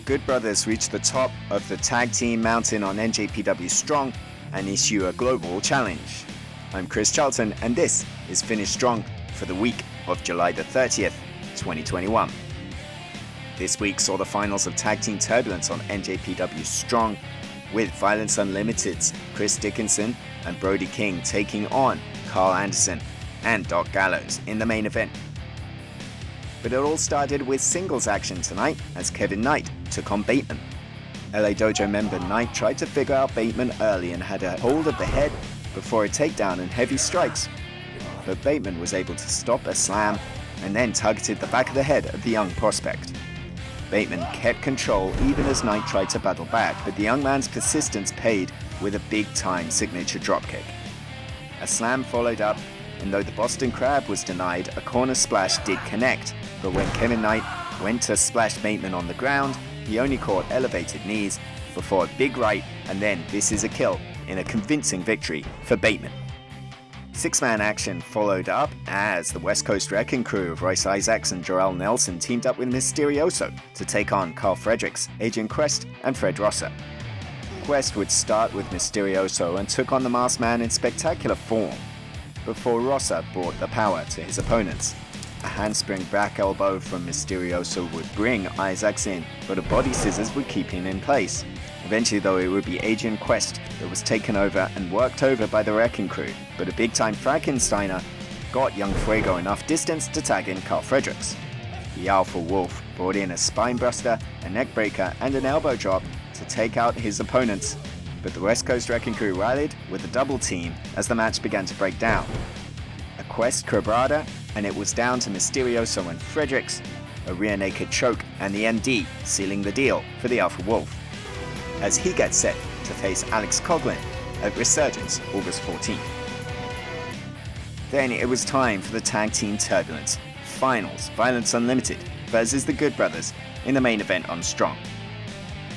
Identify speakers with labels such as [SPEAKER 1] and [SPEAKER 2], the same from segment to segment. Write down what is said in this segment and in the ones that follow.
[SPEAKER 1] Good Brothers reach the top of the tag team mountain on NJPW Strong and issue a global challenge. I'm Chris Charlton, and this is Finish Strong for the week of July the 30th, 2021. This week saw the finals of Tag Team Turbulence on NJPW Strong, with Violence Unlimited's Chris Dickinson and Brody King taking on Carl Anderson and Doc Gallows in the main event. But it all started with singles action tonight as Kevin Knight took on Bateman. LA Dojo member Knight tried to figure out Bateman early and had a hold of the head before a takedown and heavy strikes. But Bateman was able to stop a slam and then targeted the back of the head of the young prospect. Bateman kept control even as Knight tried to battle back, but the young man's persistence paid with a big-time signature dropkick. A slam followed up, and though the Boston Crab was denied, a corner splash did connect, but when Kevin Knight went to splash Bateman on the ground, he only caught elevated knees before a big right, and then this is a kill in a convincing victory for Bateman. Six-man action followed up as the West Coast Wrecking Crew of Royce Isaacs and Jorel Nelson teamed up with Mysterioso to take on Carl Fredericks, Adrian Quest, and Fred Rosser. Quest would start with Mysterioso and took on the Masked Man in spectacular form, before Rosser brought the power to his opponents. A handspring back elbow from Mysterioso would bring Isaacs in, but a body scissors would keep him in place. Eventually though, it would be Adrian Quest that was taken over and worked over by the Wrecking Crew, but a big-time Frankensteiner got young Fuego enough distance to tag in Carl Fredericks. The Alpha Wolf brought in a spinebuster, a neckbreaker, and an elbow drop to take out his opponents, but the West Coast Wrecking Crew rallied with a double team as the match began to break down. A Quest Quebrada, and it was down to Mysterioso and Fredericks, a rear naked choke, and the MD sealing the deal for the Alpha Wolf, as he gets set to face Alex Coughlin at Resurgence August 14th. Then it was time for the Tag Team Turbulence Finals, Violence Unlimited versus the Good Brothers in the main event on Strong.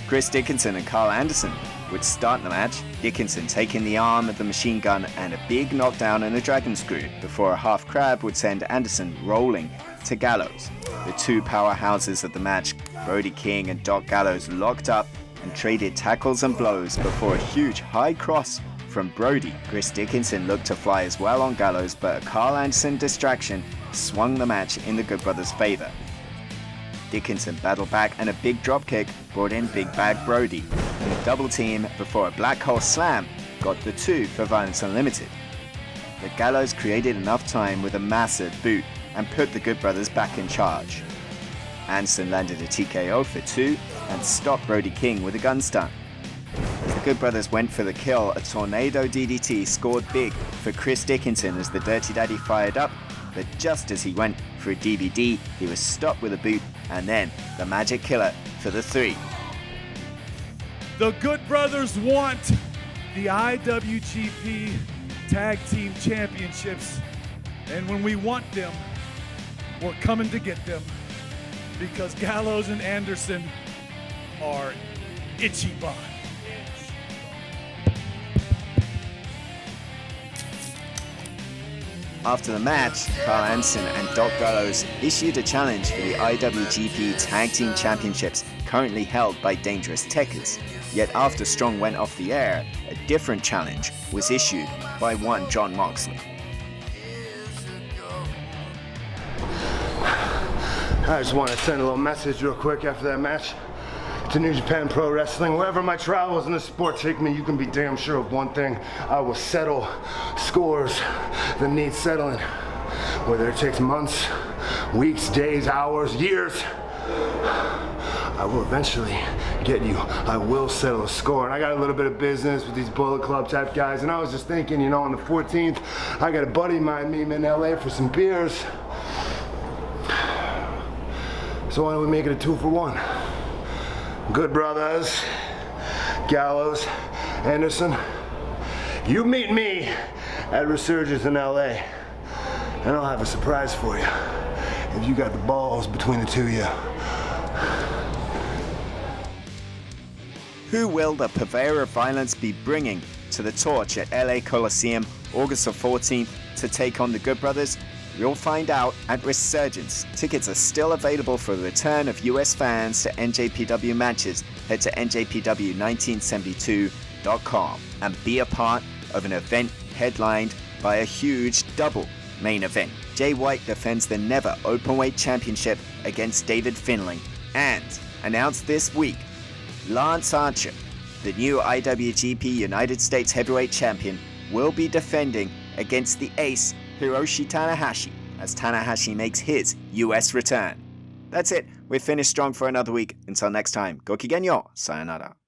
[SPEAKER 1] Chris Dickinson and Carl Anderson would start the match, Dickinson taking the arm of the machine gun and a big knockdown and a dragon screw before a half crab would send Anderson rolling to Gallows. The two powerhouses of the match, Brody King and Doc Gallows, locked up and traded tackles and blows before a huge high cross from Brody. Chris Dickinson looked to fly as well on Gallows, but a Carl Anderson distraction swung the match in the Good Brothers' favor. Dickinson battled back and a big dropkick brought in Big Bag Brody in a double team before a black hole slam got the two for Violence Unlimited. But Gallows created enough time with a massive boot and put the Good Brothers back in charge. Anderson landed a TKO for two and stopped Brody King with a gun stun. As the Good Brothers went for the kill, a tornado DDT scored big for Chris Dickinson as the Dirty Daddy fired up, but just as he went for a DVD, he was stopped with a boot, and then the Magic Killer for the three.
[SPEAKER 2] The Good Brothers want the IWGP Tag Team Championships, and when we want them, we're coming to get them, because Gallows and Anderson are Ichiban.
[SPEAKER 1] After the match, Carl Anderson and Doc Gallows issued a challenge for the IWGP Tag Team Championships currently held by Dangerous Tekkers. Yet after Strong went off the air, a different challenge was issued by one Jon Moxley.
[SPEAKER 3] I just want to send a little message real quick after that match to New Japan Pro Wrestling. Wherever my travels in the sport take me, you can be damn sure of one thing. I will settle scores that need settling. Whether it takes months, weeks, days, hours, years, I will eventually get you. I will settle a score. And I got a little bit of business with these Bullet Club type guys. And I was just thinking, you know, on the 14th, I got a buddy of mine meeting in LA for some beers. So why don't we make it a 2-for-1? Good Brothers, Gallows, Anderson, you meet me at Resurgence in LA, and I'll have a surprise for you if you got the balls between the two of you.
[SPEAKER 1] Who will the purveyor of violence be bringing to the torch at LA Coliseum August the 14th to take on the Good Brothers? We'll find out at Resurgence. Tickets are still available for the return of US fans to NJPW matches. Head to njpw1972.com and be a part of an event headlined by a huge double main event. Jay White defends the Never Openweight Championship against David Finlay. And announced this week, Lance Archer, the new IWGP United States Heavyweight Champion, will be defending against the ace Hiroshi Tanahashi as Tanahashi makes his US return. That's it. We're finished strong for another week. Until next time, go kigenyo. Sayonara.